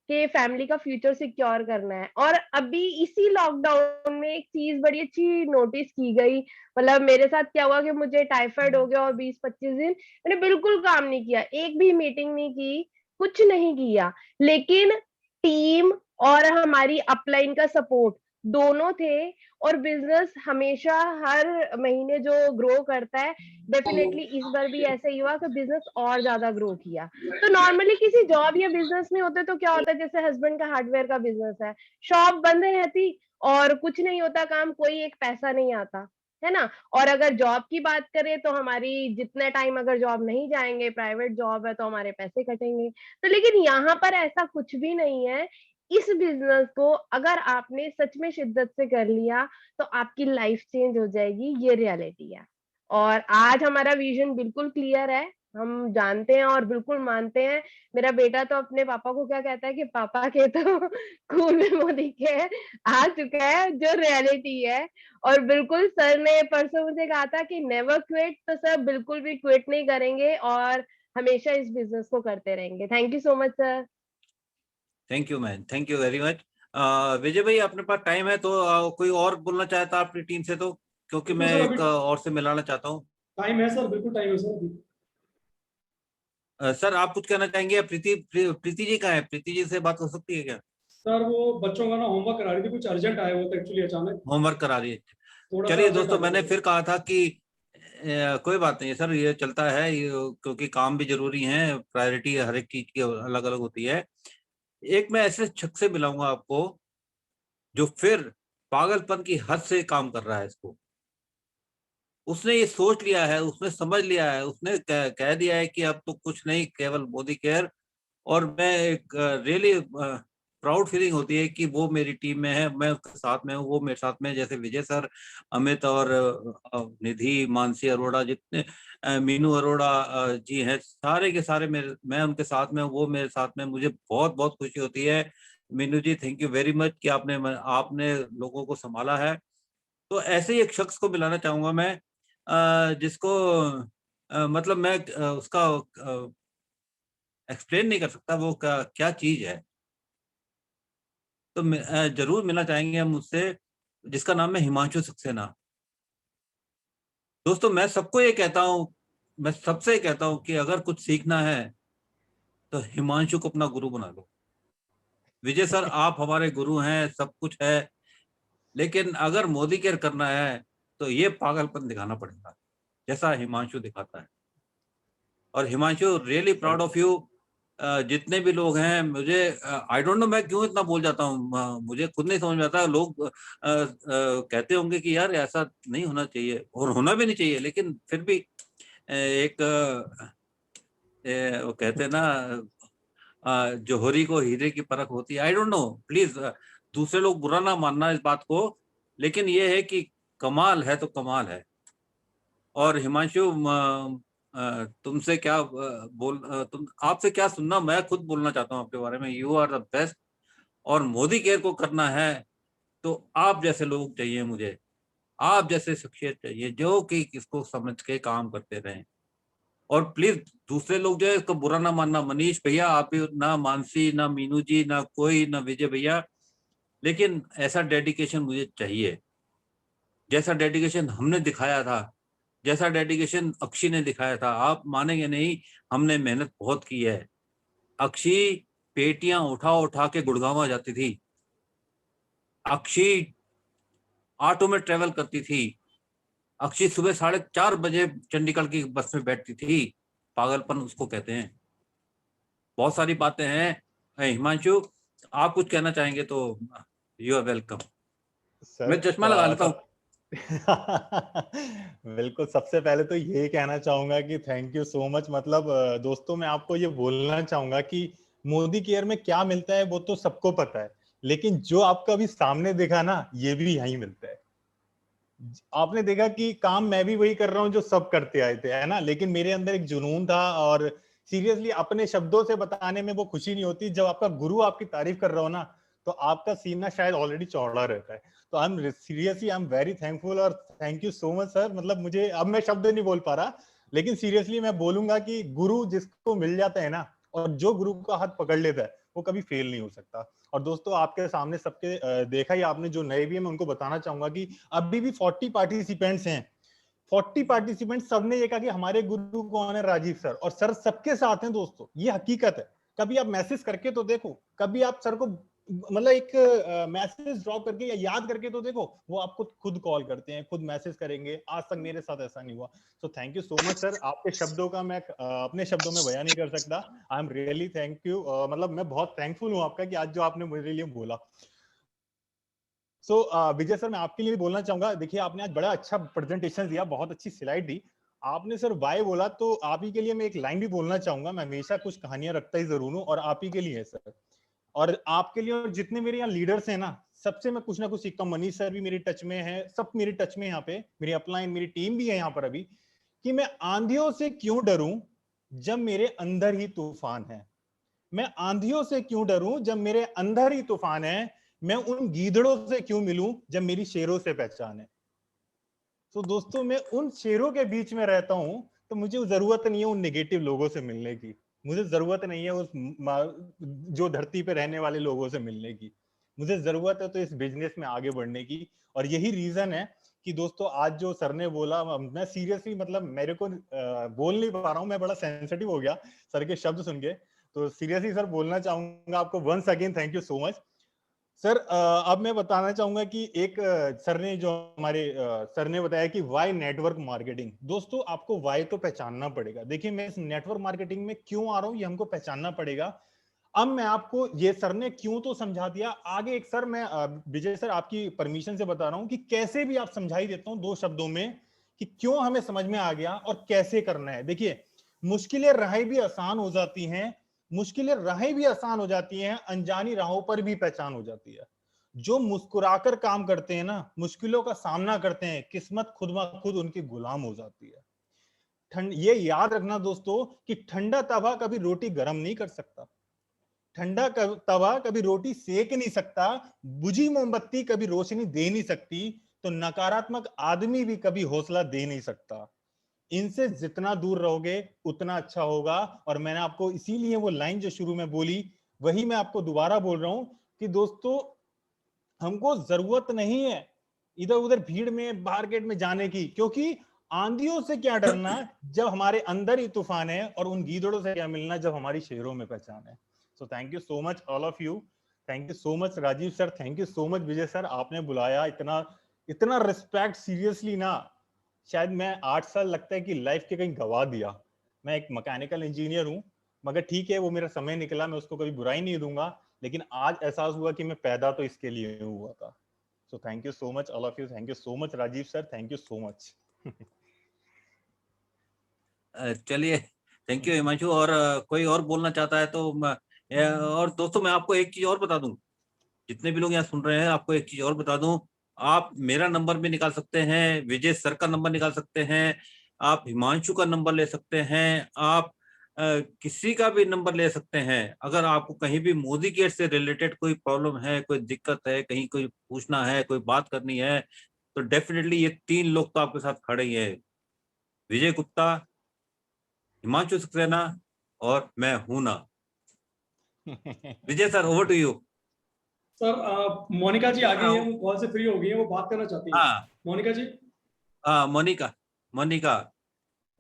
G: कि फैमिली का फ्यूचर सिक्योर करना है। और अभी इसी लॉकडाउन में एक चीज बड़ी अच्छी नोटिस की गई, मतलब मेरे साथ क्या हुआ कि मुझे टाइफाइड हो गया और 20-25 दिन मैंने बिल्कुल काम नहीं किया, एक भी मीटिंग नहीं की, कुछ नहीं किया, लेकिन टीम और हमारी अपलाइन का सपोर्ट दोनों थे। और बिजनेस हमेशा हर महीने जो ग्रो करता है, डेफिनेटली इस बार भी ऐसा ही हुआ कि बिजनेस और ज्यादा ग्रो किया। तो नॉर्मली किसी जॉब या बिजनेस में होते तो क्या होता है, जैसे हस्बैंड का हार्डवेयर का बिजनेस है, शॉप बंद रहती और कुछ नहीं होता काम, कोई एक पैसा नहीं आता, है ना। और अगर जॉब की बात करें तो हमारी जितने टाइम अगर जॉब नहीं जाएंगे, प्राइवेट जॉब है, तो हमारे पैसे कटेंगे। तो लेकिन यहाँ पर ऐसा कुछ भी नहीं है। इस बिजनेस को अगर आपने सच में शिद्दत से कर लिया तो आपकी लाइफ चेंज हो जाएगी, ये रियलिटी है। और आज हमारा विजन बिल्कुल क्लियर है, हम जानते हैं और बिल्कुल मानते हैं। मेरा बेटा तो अपने पापा को क्या कहता है कि पापा के तो खून में मोदी के आ चुका है, जो रियलिटी है। और बिल्कुल सर ने परसों मुझे कहा था कि नेवर क्विट, तो सर बिल्कुल भी क्विट नहीं करेंगे और हमेशा इस बिजनेस को करते रहेंगे। Thank you so much sir.
A: Thank you ma'am, thank you very much. Vijay भाई अपने पास टाइम है तो कोई और बोलना चाहता है अपनी टीम से तो, क्योंकि मैं
C: सर
A: एक
C: अभी
A: और से मिलाना चाहता हूँ।
C: टाइम है सर, बिल्कुल टाइम है सर अभी।
A: सर आप कुछ कहना चाहेंगे? प्रीति जी कहाँ है? प्रीति जी से बात हो सकती है क्या?
C: सर वो बच्चों का ना होमवर्क करा रही थी, कुछ अर्जेंट आया हुआ था एक्चुअली, अचानक
A: होमवर्क करा रही है।
C: थोड़ा सा
A: चलिए
C: अर्जेंट आ
A: दोस्तों, मैंने
C: गया।
A: फिर कहा था कि कोई बात नहीं है सर, ये चलता है ये, क्योंकि काम भी जरूरी है, प्रायोरिटी हर एक चीज की अलग अलग होती है। एक मैं ऐसे शख्स से मिलाऊंगा आपको जो फिर पागलपन की हद से काम कर रहा है इसको। उसने ये सोच लिया है, उसने समझ लिया है, उसने कह दिया है कि अब तो कुछ नहीं, केवल मोदी केयर। और मैं एक रियली प्राउड फीलिंग होती है कि वो मेरी टीम में है, मैं उसके साथ में हूँ, वो मेरे साथ में है। जैसे विजय सर, अमित और निधि, मानसी अरोड़ा, जितने मीनू अरोड़ा जी हैं, सारे के सारे मेरे, मैं उनके साथ में हूँ, वो मेरे साथ में। मुझे बहुत बहुत खुशी होती है। मीनू जी थैंक यू वेरी मच कि आपने लोगों को संभाला है। तो ऐसे ही एक शख्स को मिलाना चाहूंगा मैं, जिसको मतलब मैं उसका एक्सप्लेन नहीं कर सकता वो क्या चीज है। तो जरूर मिलना चाहेंगे हम उससे, जिसका नाम है हिमांशु सक्सेना। दोस्तों मैं सबको ये कहता हूँ, मैं सबसे कहता हूँ कि अगर कुछ सीखना है तो हिमांशु को अपना गुरु बना लो। विजय सर आप हमारे गुरु हैं, सब कुछ है, लेकिन अगर मोदी केयर करना है तो ये पागलपन दिखाना पड़ेगा जैसा हिमांशु दिखाता है। और Himanshu really proud of you. जितने भी लोग हैं, मुझे आई डोंट नो मैं क्यों इतना बोल जाता हूँ, मुझे खुद नहीं समझ में आता। लोग कहते होंगे कि यार ऐसा नहीं होना चाहिए, और होना भी नहीं चाहिए, लेकिन फिर भी एक वो कहते हैं ना, जोहरी को हीरे की परख होती है। आई डोंट नो, प्लीज दूसरे लोग बुरा ना मानना इस बात को, लेकिन ये है कि कमाल है तो कमाल है। और हिमांशु तुमसे क्या तुम आपसे क्या सुनना, मैं खुद बोलना चाहता हूँ आपके बारे में। You are the best. और मोदी केयर को करना है तो आप जैसे लोग चाहिए मुझे, आप जैसे शख्सियत चाहिए जो कि इसको समझ के काम करते रहें। और प्लीज दूसरे लोग जो है इसको बुरा ना मानना, मनीष भैया आप भी, ना मानसी, ना मीनू जी, ना कोई, ना विजय भैया, लेकिन ऐसा डेडिकेशन मुझे चाहिए जैसा डेडिकेशन हमने दिखाया था, जैसा डेडिकेशन अक्षी ने दिखाया था। आप मानेंगे नहीं, हमने मेहनत बहुत की है। अक्षी पेटियां उठा उठा के गुड़गांव जाती थी, अक्षी ऑटो में ट्रेवल करती थी। अक्षी सुबह 4:30 बजे चंडीगढ़ की बस में बैठती थी। पागलपन उसको कहते हैं। बहुत सारी बातें हैं। हिमांशु, आप कुछ कहना चाहेंगे तो यू आर वेलकम। मैं चश्मा लगा लेता हूँ।
H: बिल्कुल, सबसे पहले तो ये कहना चाहूंगा कि थैंक यू सो मच। मतलब दोस्तों, मैं आपको ये बोलना चाहूंगा कि मोदी केयर में क्या मिलता है वो तो सबको पता है, लेकिन जो आपका अभी सामने देखा ना, ये भी यहीं मिलता है। आपने देखा कि काम मैं भी वही कर रहा हूँ जो सब करते आए थे, है ना, लेकिन मेरे अंदर एक जुनून था। और सीरियसली अपने शब्दों से बताने में वो खुशी नहीं होती। जब आपका गुरु आपकी तारीफ कर रहा हो ना, तो आपका सीना शायद ऑलरेडी चौड़ा रहता है। तो आई एम वेरी थैंकफुल और thank you so much sir. मतलब मुझे अब मैं शब्द नहीं बोल पा रहा, लेकिन सीरियसली मैं बोलूंगा कि गुरु जिसको मिल जाता है ना, और जो गुरु का हाथ पकड़ लेता है, वो कभी फेल नहीं हो सकता। और दोस्तों, आपके सामने सबके देखा ही आपने, जो नए भी है मैं उनको बताना चाहूंगा कि अभी भी 40 पार्टिसिपेंट्स हैं। 40 पार्टिसिपेंट्स, सबने ये कहा कि हमारे गुरु कौन है, राजीव सर। और सर सबके साथ हैं दोस्तों, ये हकीकत है। कभी आप मैसेज करके तो देखो, कभी आप सर को मतलब एक मैसेज ड्रॉप करके या याद करके तो देखो, वो आपको खुद कॉल करते हैं, खुद मैसेज करेंगे। आज तक मेरे साथ ऐसा नहीं हुआ। सो thank you so much sir. आपके शब्दों का मैं अपने शब्दों में बयान नहीं कर सकता। I am really thank you. मतलब मैं बहुत थैंकफुल हूँ आपका कि आज जो आपने मेरे लिए बोला। विजय सर, मैं आपके लिए भी बोलना चाहूंगा। देखिए, आपने आज बड़ा अच्छा प्रेजेंटेशन दिया, बहुत अच्छी स्लाइड दी। आपने सर वाई बोला, तो आप ही के लिए मैं एक लाइन भी बोलना चाहूंगा। मैं हमेशा कुछ कहानियां रखता ही जरूर हूँ, और आप ही के लिए है सर, और आपके लिए, और जितने मेरे यहाँ लीडर्स हैं ना, सबसे मैं कुछ ना कुछ सीखता हूँ। मनीष सर भी मेरे टच में है, सब मेरे टच में यहाँ पे, मेरी अपलाइन, मेरी टीम भी है यहाँ पर अभी, कि मैं आंधियों से क्यों डरूं जब मेरे अंदर ही तूफान है। मैं आंधियों से क्यों डरूं जब मेरे अंदर ही तूफान है। मैं उन गीदड़ों से क्यों मिलूं जब मेरी शेरों से पहचान है। तो दोस्तों, मैं उन शेरों के बीच में रहता हूं, तो मुझे जरूरत नहीं है उन नेगेटिव लोगों से मिलने की। मुझे जरूरत नहीं है उस जो धरती पे रहने वाले लोगों से मिलने की। मुझे जरूरत है तो इस बिजनेस में आगे बढ़ने की। और यही रीजन है कि दोस्तों, आज जो सर ने बोला, मैं सीरियसली, मतलब मेरे को बोल नहीं पा रहा हूं, मैं बड़ा सेंसिटिव हो गया सर के शब्द सुन के। तो सीरियसली सर बोलना चाहूंगा आपको, once again thank you so much sir. अब मैं बताना चाहूंगा कि एक सर ने जो हमारे सर ने बताया कि वाई नेटवर्क मार्केटिंग। दोस्तों, आपको वाई तो पहचानना पड़ेगा। देखिए, मैं इस नेटवर्क मार्केटिंग में क्यों आ रहा हूं, ये हमको पहचानना पड़ेगा। अब मैं आपको, ये सर ने क्यों तो समझा दिया, आगे एक सर, मैं विजय सर आपकी परमिशन से बता रहा हूं कि कैसे भी आप समझाई देता हूं 2 शब्दों में, कि क्यों हमें समझ में आ गया और कैसे करना है। देखिए, मुश्किलें राहें भी आसान हो जाती हैं, मुश्किलें राहें भी आसान हो जाती हैं, अनजानी राहों पर भी पहचान हो जाती है। जो मुस्कुराकर काम करते हैं ना, मुश्किलों का सामना करते हैं, किस्मत खुद ब खुद उनकी गुलाम हो जाती है। ये याद रखना दोस्तों कि ठंडा तवा कभी रोटी गर्म नहीं कर सकता, ठंडा तवा कभी रोटी सेक नहीं सकता, बुझी मोमबत्ती कभी रोशनी दे नहीं सकती, तो नकारात्मक आदमी भी कभी हौसला दे नहीं सकता। इनसे जितना दूर रहोगे उतना अच्छा होगा। और मैंने आपको इसीलिए वो लाइन जो शुरू में बोली, वही मैं आपको दोबारा बोल रहा हूं कि दोस्तों, हमको जरूरत नहीं है इधर उधर भीड़ में, मार्केट में जाने की, क्योंकि आंधियों से क्या डरना जब हमारे अंदर ही तूफान है, और उन गीदड़ों से क्या मिलना जब हमारी शेरों में पहचान है। So thank you so much all of you. Thank you so much Rajiv sir, thank you so much Vijay sir, आपने बुलाया। इतना इतना रिस्पेक्ट, सीरियसली ना, शायद मैं 8 साल लगता है कि लाइफ के कहीं गवा दिया। मैं एक मैकेनिकल इंजीनियर हूं, मगर ठीक है, वो मेरा समय निकला, मैं उसको कभी बुराई नहीं दूंगा, लेकिन आज एहसास हुआ कि मैं पैदा तो इसके लिए हुआ था। So thank you so much all of you, thank you so much Rajiv sir, thank you so much.
A: चलिए, थैंक यू हिमांशु। और कोई और बोलना चाहता है तो और दोस्तों, मैं आपको एक चीज और बता दूं, जितने भी लोग यहाँ सुन रहे हैं, आपको एक चीज और बता दूं। आप मेरा नंबर भी निकाल सकते हैं, विजय सर का नंबर निकाल सकते हैं, आप हिमांशु का नंबर ले सकते हैं, आप किसी का भी नंबर ले सकते हैं। अगर आपको कहीं भी मोदी केयर से रिलेटेड कोई प्रॉब्लम है, कोई दिक्कत है, कहीं कोई पूछना है, कोई बात करनी है, तो डेफिनेटली ये 3 लोग तो आपके साथ खड़े ही है, विजय गुप्ता, हिमांशु सक्सेना और मैं हूं ना। Vijay sir, over to you.
C: Sir Monica ji आ गई हैं, वो कॉल से फ्री हो गई हैं, वो बात करना चाहती हैं।
A: हाँ
C: मोनिका जी।
A: हाँ, Monika, Monika,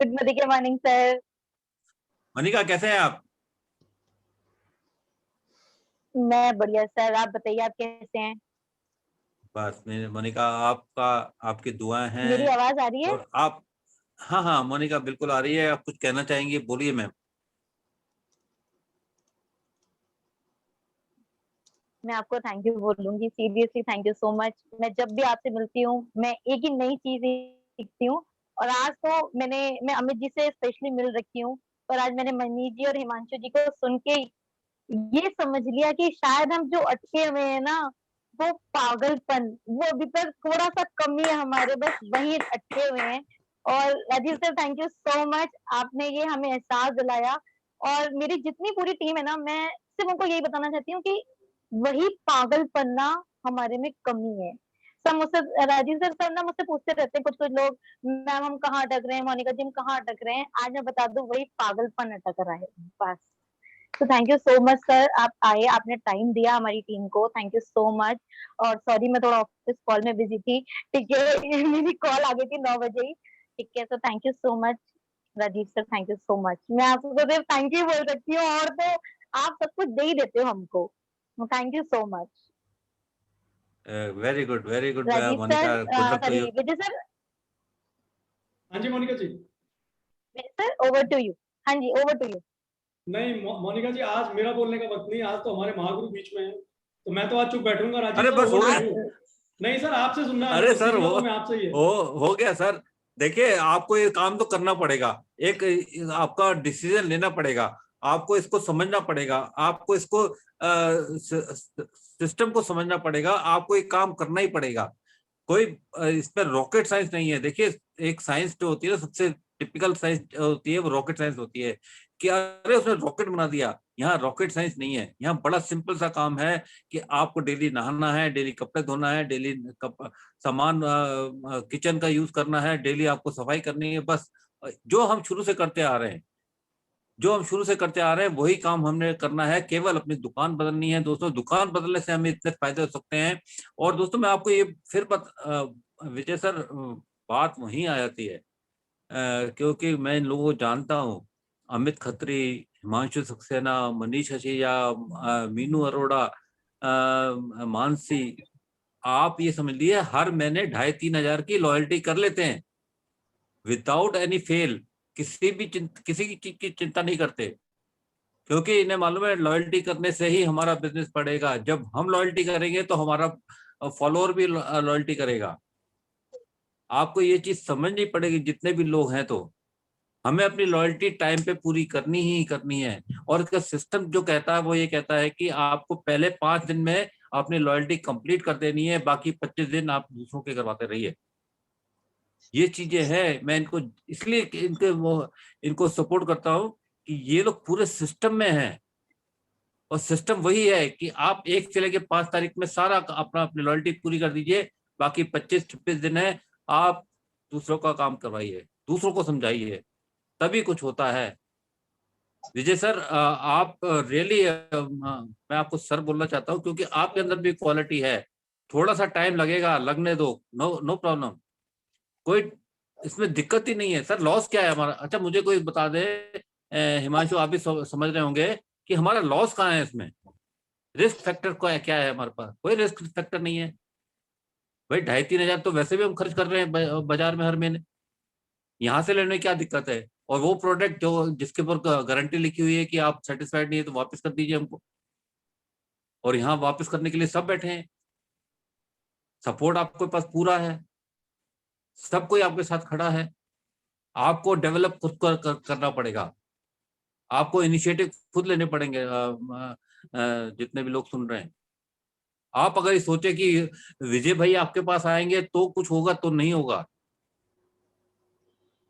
I: good morning sir.
A: Monika कैसे हैं आप?
I: मैं बढ़िया सर, आप बताइए आप कैसे हैं?
A: बस मोनिका, आपका आपकी दुआएं हैं।
I: मेरी आवाज आ रही है?
A: और आप, हाँ हाँ मोनिका बिल्कुल आ रही है। आप कुछ कहना चाहेंगे, बोलिए मैम।
I: मैं आपको थैंक यू बोलूंगी, seriously thank you so much. मैं जब भी आपसे मिलती हूँ मैं एक ही नई चीज सीखती हूँ। और आज तो मैं अमित जी से स्पेशली मिल रखी हूँ, और आज मैंने मनीष जी और हिमांशु जी को सुन के ये समझ लिया कि शायद हम जो अटके हुए हैं ना, वो पागलपन, वो अभी तक थोड़ा सा कमी है हमारे, बस वही अटके हुए हैं। और Rajiv sir thank you so much, आपने ये हमें एहसास दिलाया। और मेरी जितनी पूरी टीम है ना, मैं सिर्फ उनको यही बताना चाहती हूँ कि वही पागलपन ना हमारे में कमी है। सब मुझसे, राजीव सर ना मुझसे पूछते रहते हैं कुछ कुछ लोग, मैम हम कहाँ अटक रहे हैं, मोनिका जी हम कहाँ अटक रहे हैं। आज मैं बता दूं, वही पागलपन अटक रहा है बस। तो thank you so much sir, आप आए, आपने टाइम दिया हमारी टीम को, थैंक यू सो मच। और सॉरी मैं थोड़ा ऑफिस कॉल में बिजी थी, ठीक है मेरी कॉल आ गई थी 9 बजे ही, ठीक है। तो thank you so much Rajiv sir, thank you so much. मैं आपको सिर्फ थैंक यू बोल सकती हूँ, और तो आप सब कुछ दे ही देते हो हमको। Thank you so much
A: very good
I: Rajiv
A: Monika,
I: sir.
A: Good luck to
I: sorry
A: you.
I: Vijay sir,
C: हाँ जी Monika ji.
I: Vijay sir over to you. हाँ जी ओवर टू यू।
C: नहीं मोनिका जी, आज मेरा बोलने का वक्त नहीं, आज तो हमारे महागुरु बीच में है, तो मैं तो आज चुप बैठूंगा। राजीव
A: अरे
C: सर
A: बस हो
C: ओवर
A: गया।
C: To you. नहीं सर, आपसे सुनना है,
A: अरे
C: हमें
A: सर
C: सीखना तो हमें आपसे ही है।
A: हो गया सर। देखिए, आपको ये काम तो करना पड़ेगा। एक आपका डिसीजन लेना पड़ेगा। आपको इसको समझना पड़ेगा। आपको इसको सिस्टम को समझना पड़ेगा। आपको एक काम करना ही पड़ेगा। कोई इसमें रॉकेट साइंस नहीं है। देखिए, एक साइंस जो होती है ना, सबसे टिपिकल साइंस होती है, वो रॉकेट साइंस होती है कि अरे उसने रॉकेट बना दिया। यहाँ रॉकेट साइंस नहीं है। यहाँ बड़ा सिंपल सा काम है कि आपको डेली नहाना है, डेली कपड़े धोना है, डेली सामान किचन का यूज करना है, डेली आपको सफाई करनी है। बस जो हम शुरू से करते आ रहे हैं, जो हम शुरू से करते आ रहे हैं, वही काम हमने करना है। केवल अपनी दुकान बदलनी है दोस्तों। दुकान बदलने से हमें इतने फायदे हो सकते हैं। और दोस्तों, मैं आपको ये फिर विजय सर, बात वहीं आ जाती है, क्योंकि मैं इन लोगों को जानता हूँ। अमित खत्री, हिमांशु सक्सेना, मनीष हशीजा, मीनू अरोड़ा, मानसी, आप ये समझ लिए हर महीने 2,500-3,000 की लॉयल्टी कर लेते हैं विदाउट एनी फेल। किसी की चीज की चिंता नहीं करते, क्योंकि इन्हें मालूम है लॉयल्टी करने से ही हमारा बिजनेस बढ़ेगा। जब हम लॉयल्टी करेंगे तो हमारा फॉलोअर भी लॉयल्टी करेगा। आपको ये चीज समझनी पड़ेगी, जितने भी लोग हैं। तो हमें अपनी लॉयल्टी टाइम पे पूरी करनी ही करनी है। और इसका सिस्टम जो कहता है, वो ये कहता है कि आपको पहले 5 दिन में अपनी लॉयल्टी कंप्लीट कर देनी है, बाकी 25 दिन आप दूसरों के करवाते रहिए। ये चीजें हैं। मैं इनको इसलिए इनको सपोर्ट करता हूँ कि ये लोग पूरे सिस्टम में हैं। और सिस्टम वही है कि आप 1 से लेके 5 तारीख में सारा अपनी लॉयल्टी पूरी कर दीजिए। बाकी 25-26 दिन है, आप दूसरों का काम करवाइए, दूसरों को समझाइए, तभी कुछ होता है। विजय सर, आप रियली, मैं आपको सर बोलना चाहता हूँ, क्योंकि आपके अंदर भी क्वालिटी है। थोड़ा सा टाइम लगेगा, लगने दो, नो प्रॉब्लम। कोई इसमें दिक्कत ही नहीं है। सर लॉस क्या है हमारा? अच्छा, मुझे कोई बता दे, हिमांशु, आप भी समझ रहे होंगे कि हमारा लॉस कहाँ है इसमें। रिस्क फैक्टर क्या है हमारे पास? कोई रिस्क फैक्टर नहीं है भाई। 2,500-3,000 तो वैसे भी हम खर्च कर रहे हैं बाजार में हर महीने। यहाँ से लेने में क्या दिक्कत है? और वो प्रोडक्ट जो जिसके ऊपर गारंटी लिखी हुई है कि आप सेटिस्फाइड नहीं है तो वापस कर दीजिए हमको। और यहाँ वापस करने के लिए सब बैठे हैं। सपोर्ट आपके पास पूरा है, सब कोई आपके साथ खड़ा है। आपको डेवलप खुद करना पड़ेगा। आपको इनिशिएटिव खुद लेने पड़ेंगे। जितने भी लोग सुन रहे हैं, आप अगर ये सोचे कि विजय भाई आपके पास आएंगे तो कुछ होगा, तो नहीं होगा।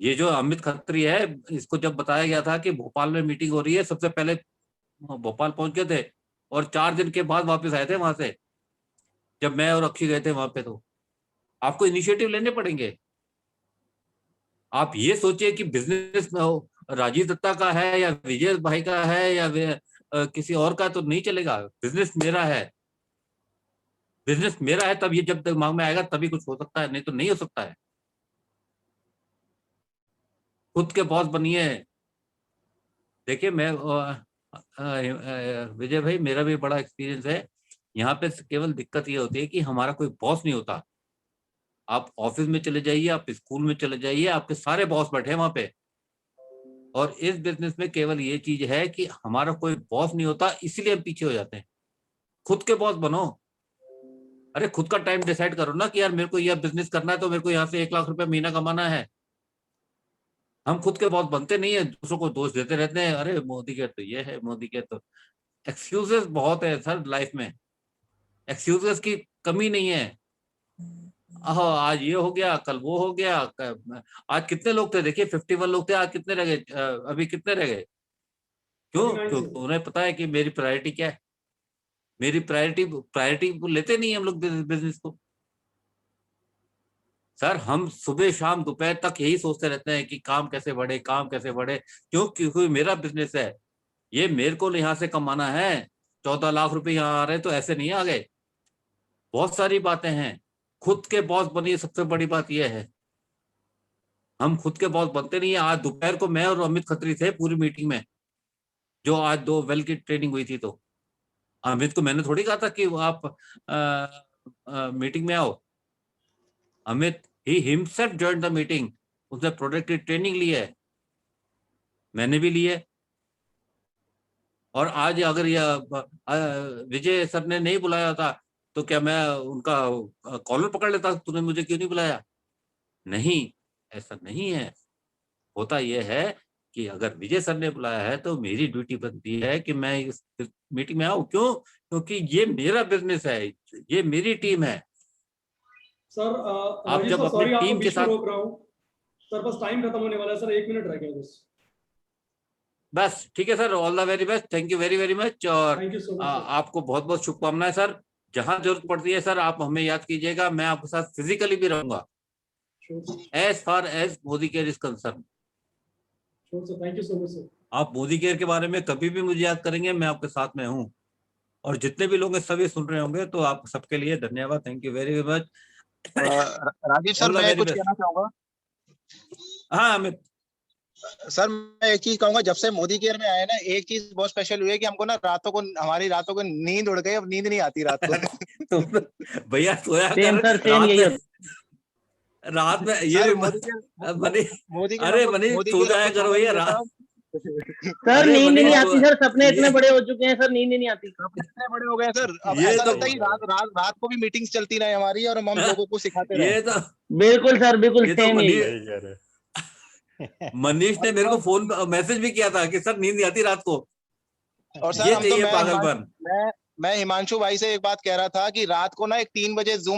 A: ये जो अमित खत्री है, इसको जब बताया गया था कि भोपाल में मीटिंग हो रही है, सबसे पहले भोपाल पहुंच गए थे और 4 दिन के बाद वापस आए थे वहां से, जब मैं और अक्षय गए थे वहां पे। तो आपको इनिशिएटिव लेने पड़ेंगे। आप ये सोचिए कि बिजनेस राजीव दत्ता का है या विजय भाई का है या किसी और का, तो नहीं चलेगा। बिजनेस मेरा है, बिजनेस मेरा है। तब ये जब दिमाग में आएगा तभी कुछ हो सकता है, नहीं तो नहीं हो सकता है। खुद के बॉस बनिए। देखिए, मैं विजय भाई, मेरा भी बड़ा एक्सपीरियंस है। यहाँ पे केवल दिक्कत ये होती है कि हमारा कोई बॉस नहीं होता। आप ऑफिस में चले जाइए, आप स्कूल में चले जाइए, आपके सारे बॉस बैठे हैं वहां पे। और इस बिजनेस में केवल ये चीज है कि हमारा कोई बॉस नहीं होता, इसलिए हम पीछे हो जाते हैं। खुद के बॉस बनो। अरे खुद का टाइम डिसाइड करो ना कि यार मेरे को यह बिजनेस करना है तो मेरे को यहाँ से 1 लाख रुपए महीना कमाना है। हम खुद के बॉस बनते नहीं है, दूसरों को दोष देते रहते हैं, अरे मोदी के तो ये है, मोदी के तो। एक्सक्यूजेस बहुत है सर लाइफ में, एक्सक्यूजेस की कमी नहीं है। आज ये हो गया, कल वो हो गया। आज कितने लोग थे देखिए, 51 लोग थे, आज कितने रह गए? अभी कितने रह गए? क्यों? क्योंकि उन्हें पता है कि मेरी प्रायोरिटी क्या है। मेरी प्रायोरिटी लेते नहीं हम लोग बिजनेस को। सर हम सुबह शाम दोपहर तक यही सोचते रहते हैं कि काम कैसे बढ़े, काम कैसे बढ़े। क्यों? क्योंकि मेरा बिजनेस है, ये मेरे को यहाँ से कमाना है। 14 लाख रुपए यहाँ आ रहे तो ऐसे नहीं आ गए। बहुत सारी बातें हैं। खुद के बॉस बनिए, सबसे बड़ी बात यह है। हम खुद के बॉस बनते नहीं है। आज दोपहर को मैं और अमित खत्री थे पूरी मीटिंग में, जो आज 2 वेल की ट्रेनिंग हुई थी। तो अमित को मैंने थोड़ी कहा था कि आप मीटिंग में आओ। Amit he himself joined the meeting. उसने प्रोडक्ट की ट्रेनिंग ली है, मैंने भी ली है। और आज अगर यह विजय सर ने नहीं बुलाया था तो क्या मैं उनका कॉलर पकड़ लेता? तूने मुझे क्यों नहीं बुलाया? नहीं, ऐसा नहीं है। होता यह है कि अगर विजय सर ने बुलाया है तो मेरी ड्यूटी बनती है कि मैं इस मीटिंग में आऊं। क्यों? क्योंकि ये मेरा बिजनेस है, ये मेरी टीम है।
C: सर
A: आप जब अपनी टीम के साथ,
C: रोक रहा हूँ सर, बस टाइम खत्म होने वाला है सर, 1 मिनट रह गया
A: बस ठीक है sir. All the very best, thank you very very much. और
C: थैंक यू सो मच।
A: आपको बहुत बहुत शुभकामनाएं सर। जहां जरूरत पड़ती है सर आप हमें याद कीजिएगा, मैं आपके साथ फिजिकली भी रहूंगा as far as Modi care is concern.
C: Thank you so much sir.
A: आप मोदी केयर के बारे में कभी भी मुझे याद करेंगे, मैं आपके साथ में हूँ। और जितने भी लोग सभी सुन रहे होंगे तो आप सबके लिए धन्यवाद, thank you very much.
E: Rajiv sir मैं कुछ कहना चाहूंगा।
A: हाँ अमित
E: सर मैं एक चीज कहूंगा, जब से मोदी केयर में आए ना, एक चीज बहुत स्पेशल हुई है कि हमको ना हमारी रातों को नींद उड़ गई, अब नींद नहीं आती रात को।
A: भैया सोया कर रात में ये भी मनीष, अरे मनीष सो जाया करो भैया रात।
F: सर नींद नहीं आती सर, सपने इतने बड़े हो चुके हैं सर, नींद नहीं आती।
E: इतने बड़े हो गए सर, अब ऐसा लगता है कि रात को भी मीटिंग्स चलती रहे हमारी और हम लोगों को सिखाते रहे।
A: ये तो
F: बिल्कुल सर, बिल्कुल सेम ही।
A: मनीष ने मेरे को फोन मैसेज भी किया था कि सर नींद नहीं आती रात को।
E: और सर मैं हिमांशु भाई से एक बात कह रहा था कि रात को ना एक 3 बजे जूम